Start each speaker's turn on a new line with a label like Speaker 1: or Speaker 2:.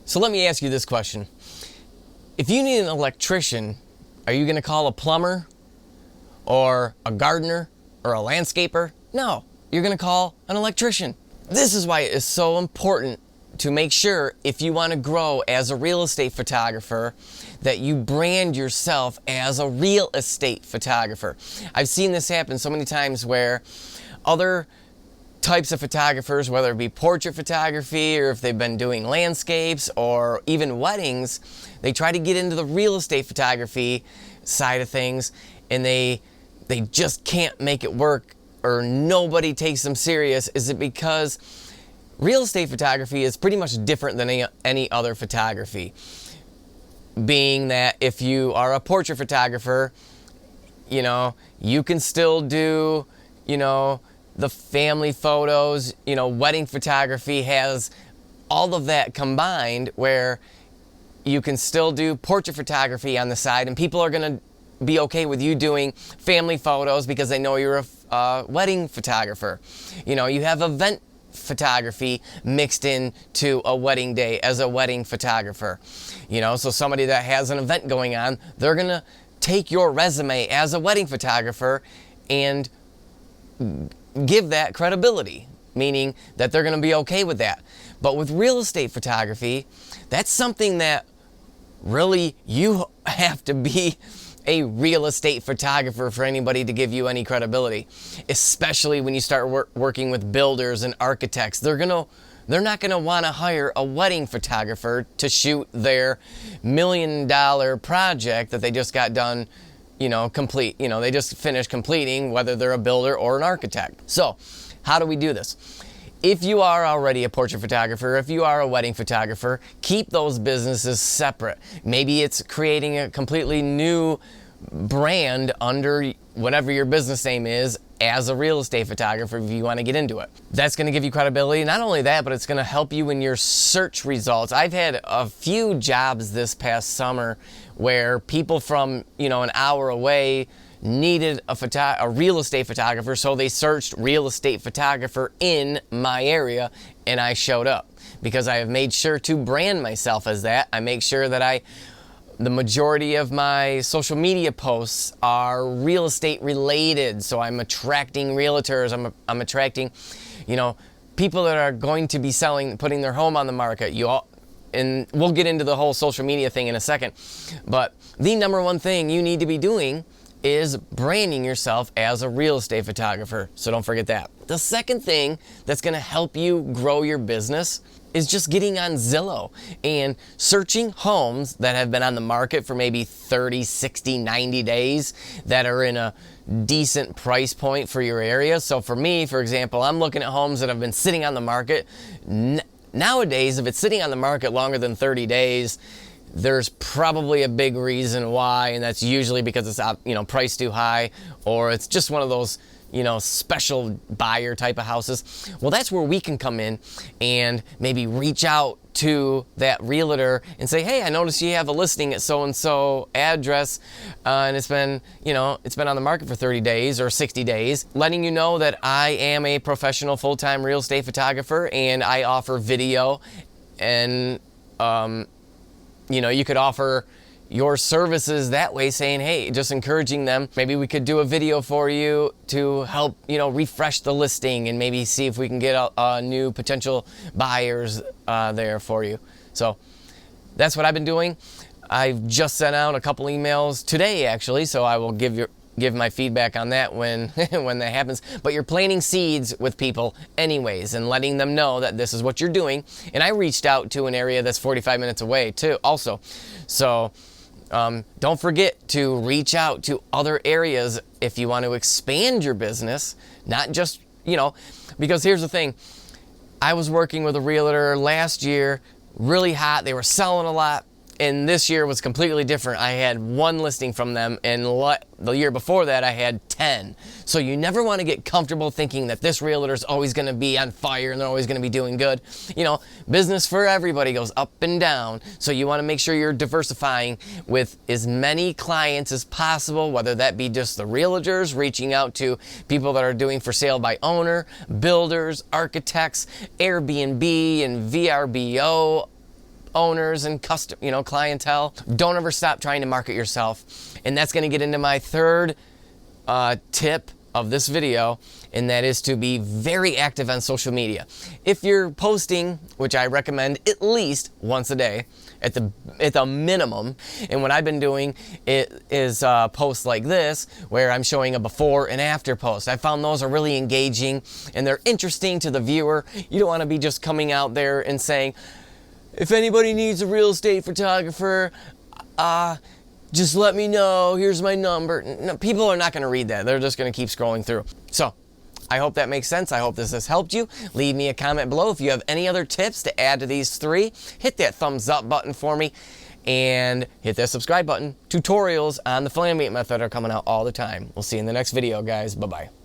Speaker 1: So let me ask you this question. If you need an electrician, are you going to call a plumber or a gardener or a landscaper? No, you're going to call an electrician. This is why it is so important to make sure, if you want to grow as a real estate photographer, that you brand yourself as a real estate photographer. I've seen this happen so many times where other types of photographers, whether it be portrait photography or if they've been doing landscapes or even weddings, they try to get into the real estate photography side of things, and they just can't make it work, or nobody takes them serious. Is it because real estate photography is pretty much different than any other photography? Being that if you are a portrait photographer, you can still do, the family photos, wedding photography has all of that combined, where you can still do portrait photography on the side, and people are going to be okay with you doing family photos because they know you're a wedding photographer. You have event photography mixed into a wedding day as a wedding photographer. So somebody that has an event going on, they're going to take your resume as a wedding photographer and give that credibility, meaning that they're going to be okay with that. But with real estate photography, that's something that really you have to be a real estate photographer for anybody to give you any credibility, especially when you start working with builders and architects. They're not going to want to hire a wedding photographer to shoot their $1 million project that they just got done complete. They just finished completing, whether they're a builder or an architect. So how do we do this? If you are already a portrait photographer, if you are a wedding photographer, keep those businesses separate. Maybe it's creating a completely new brand under whatever your business name is as a real estate photographer if you want to get into it. That's going to give you credibility. Not only that, but it's going to help you in your search results. I've had a few jobs this past summer where people from, an hour away needed a real estate photographer, so they searched real estate photographer in my area, and I showed up because I have made sure to brand myself as that. I make sure that the majority of my social media posts are real estate related, so I'm attracting realtors, I'm attracting, people that are going to be putting their home on the market. And we'll get into the whole social media thing in a second, but the number one thing you need to be doing is branding yourself as a real estate photographer. So don't forget that. The second thing that's going to help you grow your business is just getting on Zillow and searching homes that have been on the market for maybe 30, 60, 90 days that are in a decent price point for your area. So for me, for example, I'm looking at homes that have been sitting on the market. Nowadays, if it's sitting on the market longer than 30 days, there's probably a big reason why, and that's usually because it's priced too high, or it's just one of those special buyer type of houses. Well, that's where we can come in and maybe reach out to that realtor and say, hey, I noticed you have a listing at so-and-so address, and it's been on the market for 30 days or 60 days, letting you know that I am a professional full-time real estate photographer and I offer video, and you could offer your services that way, saying, hey, just encouraging them. Maybe we could do a video for you to help, refresh the listing and maybe see if we can get a new potential buyers there for you. So that's what I've been doing. I've just sent out a couple emails today, actually, so I will give my feedback on that when when that happens. But you're planting seeds with people anyways and letting them know that this is what you're doing. And I reached out to an area that's 45 minutes away too also. So don't forget to reach out to other areas if you want to expand your business, not just, because here's the thing. I was working with a realtor last year, really hot. They were selling a lot. And this year was completely different. I had one listing from them, and the year before that I had 10. So you never want to get comfortable thinking that this realtor is always going to be on fire and they're always going to be doing good. Business for everybody goes up and down. So you want to make sure you're diversifying with as many clients as possible, whether that be just the realtors, reaching out to people that are doing for sale by owner, builders, architects, Airbnb and VRBO, owners and clientele. Don't ever stop trying to market yourself. And that's going to get into my third tip of this video, and that is to be very active on social media. If you're posting, which I recommend at least once a day at the minimum, and what I've been doing is posts like this where I'm showing a before and after post. I found those are really engaging and they're interesting to the viewer. You don't want to be just coming out there and saying, if anybody needs a real estate photographer, just let me know, here's my number. No, people are not going to read that. They're just going to keep scrolling through. So I hope that makes sense. I hope this has helped you. Leave me a comment below. If you have any other tips to add to these 3, hit that thumbs up button for me and hit that subscribe button. Tutorials on the Flammate method are coming out all the time. We'll see you in the next video, guys. Bye-bye.